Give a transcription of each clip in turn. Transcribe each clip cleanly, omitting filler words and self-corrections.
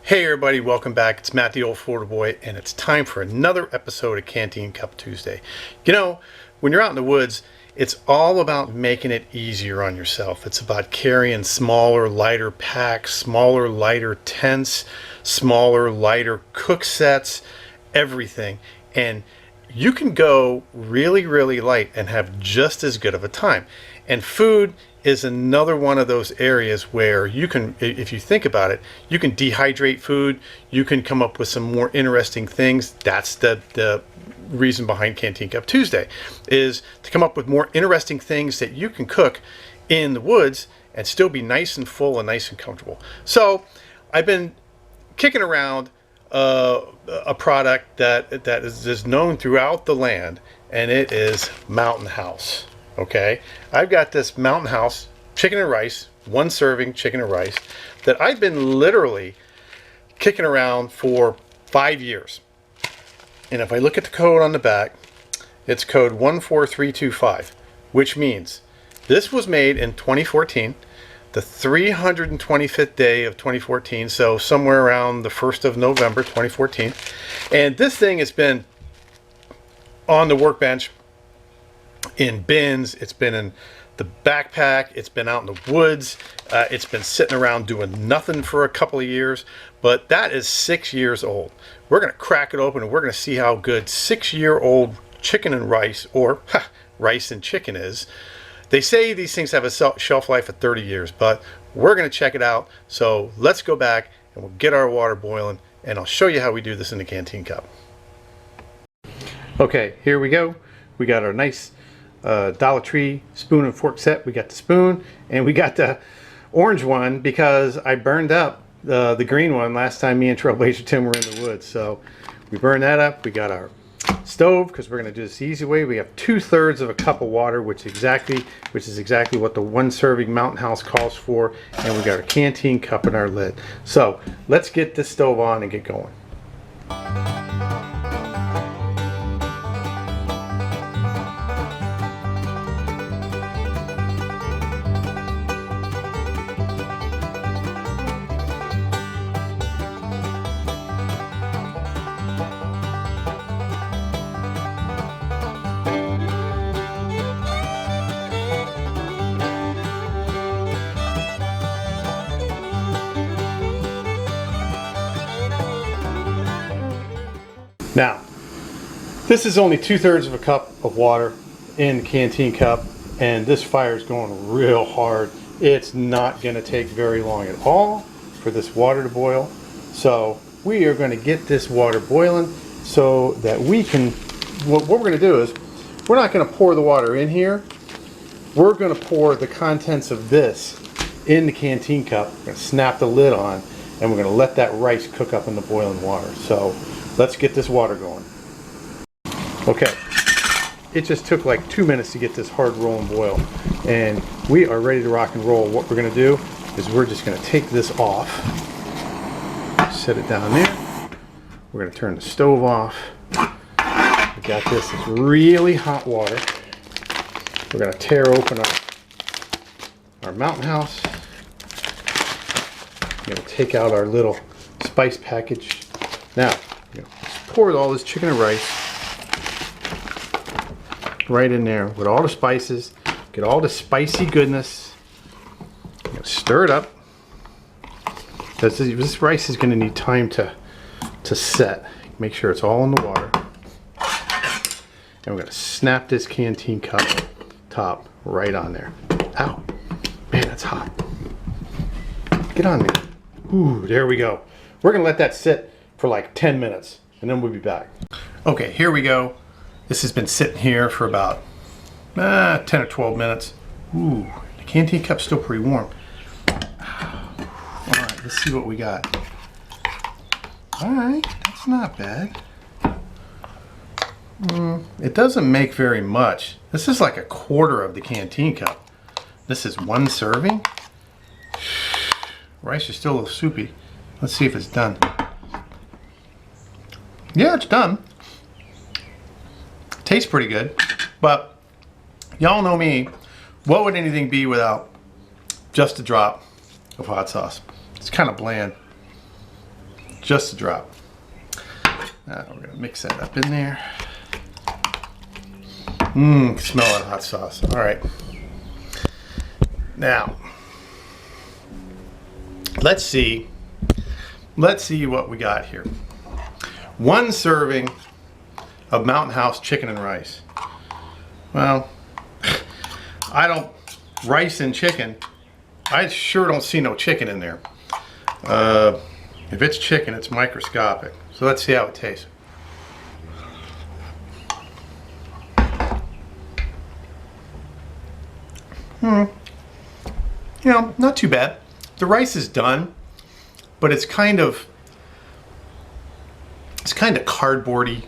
Hey everybody, welcome back. It's Matt the Old Florida Boy, and it's time for another episode of Canteen Cup Tuesday. You know, when you're out in the woods, it's all about making it easier on yourself. It's about carrying smaller, lighter packs, smaller, lighter tents, smaller, lighter cook sets, everything. And you can go really, really light and have just as good of a time. And food is another one of those areas where you can, if you think about it, you can dehydrate food. You can come up with some more interesting things. That's the reason behind Canteen Cup Tuesday, is to come up with more interesting things that you can cook in the woods and still be nice and full and nice and comfortable. So I've been kicking around a product that is known throughout the land, and it is Mountain House. Okay, I've got this Mountain House chicken and rice, one serving chicken and rice, that I've been literally kicking around for 5 years. And if I look at the code on the back, it's code 14325, which means this was made in 2014, the 325th day of 2014, so somewhere around the 1st of November 2014. And this thing has been on the workbench, in bins, it's been in the backpack, it's been out in the woods, it's been sitting around doing nothing for a couple of years, but that is 6 years old. We're going to crack it open and we're going to see how good 6-year-old chicken and rice, or rice and chicken, is. They say these things have a shelf life of 30 years, but we're going to check it out. So let's go back and we'll get our water boiling, and I'll show you how we do this in the Canteen Cup. Okay, here we go. We got our nice Dollar Tree spoon and fork set. We got the spoon, and we got the orange one because I burned up the green one last time me and Trailblazer Tim were in the woods. So we burned that up. We got our stove because we're going to do this the easy way. We have 2/3 of a cup of water, which is exactly what the one serving Mountain House calls for, and we got our canteen cup and our lid. So let's get this stove on and get going. Now, this is only 2/3 of a cup of water in the canteen cup, and this fire is going real hard. It's not going to take very long at all for this water to boil. So we are going to get this water boiling so that we can, what we're going to do is, we're not going to pour the water in here. We're going to pour the contents of this in the canteen cup. We're going to snap the lid on, and we're going to let that rice cook up in the boiling water. So let's get this water going. Okay, it just took like 2 minutes to get this hard rolling boil, and we are ready to rock and roll. What we're going to do is we're just going to take this off, set it down there. We're going to turn the stove off. We got this. It's really hot water. We're going to tear open our Mountain House. We're going to take out our little spice package. Now, pour all this chicken and rice right in there with all the spices. Get all the spicy goodness. Stir it up. This rice is going to need time to set. Make sure it's all in the water. And we're going to snap this canteen cup top right on there. Ow. Man, that's hot. Get on there. Ooh, there we go. We're going to let that sit for like 10 minutes. And then we'll be back. Okay, here we go. This has been sitting here for about 10 or 12 minutes. Ooh, the canteen cup's still pretty warm. All right, let's see what we got. All right, that's not bad. It doesn't make very much. This is like 1/4 of the canteen cup. This is one serving. Rice is still a little soupy. Let's see if it's done. Yeah, it's done. Tastes pretty good, but y'all know me. What would anything be without just a drop of hot sauce? It's kind of bland. just a drop. Now we're gonna mix that up in there. Smell that hot sauce. All right. Now, let's see what we got here. 1 serving of Mountain House chicken and rice. Well, rice and chicken, I sure don't see no chicken in there. If it's chicken, it's microscopic. So let's see how it tastes. You know, not too bad. The rice is done, but it's kind of cardboardy,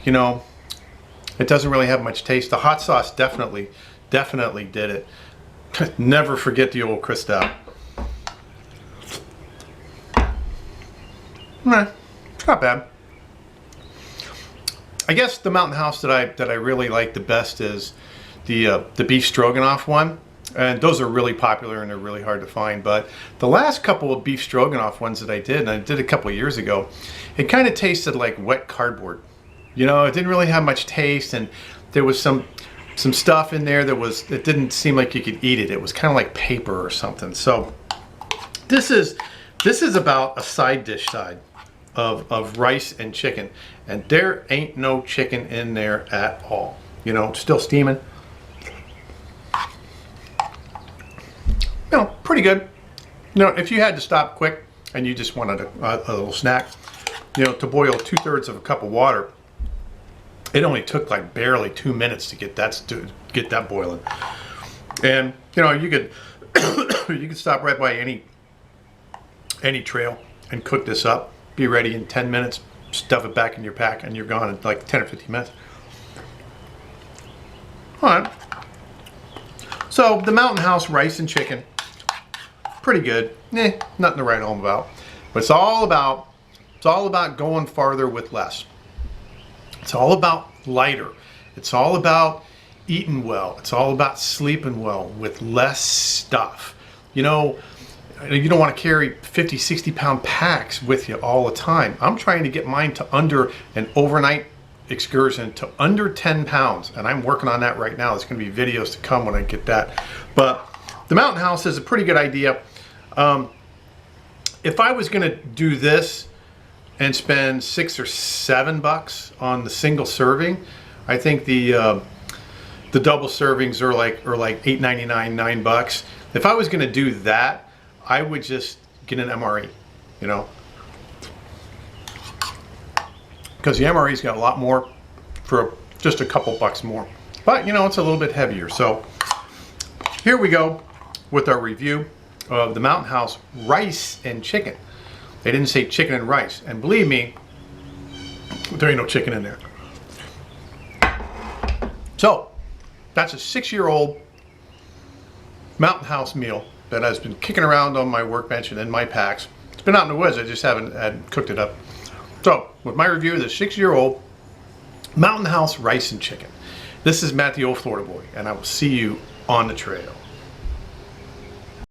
you know. It doesn't really have much taste. The hot sauce definitely did it. Never forget the old Cristal. It's not bad. I guess the Mountain House that I really like the best is the beef stroganoff one. And those are really popular and they're really hard to find. But the last couple of beef stroganoff ones that I did, and I did a couple of years ago, it kind of tasted like wet cardboard. You know, it didn't really have much taste, and there was some stuff in there it didn't seem like you could eat it. It was kind of like paper or something. So this is about a side dish side of rice and chicken, and there ain't no chicken in there at all. You know, still steaming. You know, pretty good. You know, if you had to stop quick and you just wanted a little snack, you know, to boil 2/3 of a cup of water, it only took like barely 2 minutes to get that boiling. And you know, you could stop right by any trail and cook this up. Be ready in 10 minutes. Stuff it back in your pack, and you're gone in like 10 or 15 minutes. All right. So the Mountain House rice and chicken, pretty good. Nothing to write home about. But it's all about going farther with less. It's all about lighter. It's all about eating well. It's all about sleeping well with less stuff. You know, you don't want to carry 50, 60-pound packs with you all the time. I'm trying to get mine to under an overnight excursion to under 10 pounds, and I'm working on that right now. There's going to be videos to come when I get that. But the Mountain House is a pretty good idea. If I was going to do this and spend $6 or $7 on the single serving, I think the double servings are like $8.99, $9. If I was going to do that, I would just get an MRE, you know, because the MRE's got a lot more for just a couple bucks more. But you know, it's a little bit heavier. So here we go with our review of the Mountain House rice and chicken. They didn't say chicken and rice, and believe me, there ain't no chicken in there. So that's a 6-year-old Mountain House meal that has been kicking around on my workbench and in my packs. It's been out in the woods, I just hadn't cooked it up. So with my review of the 6-year-old Mountain House rice and chicken, this is Matt the Old Florida Boy, and I will see you on the trail.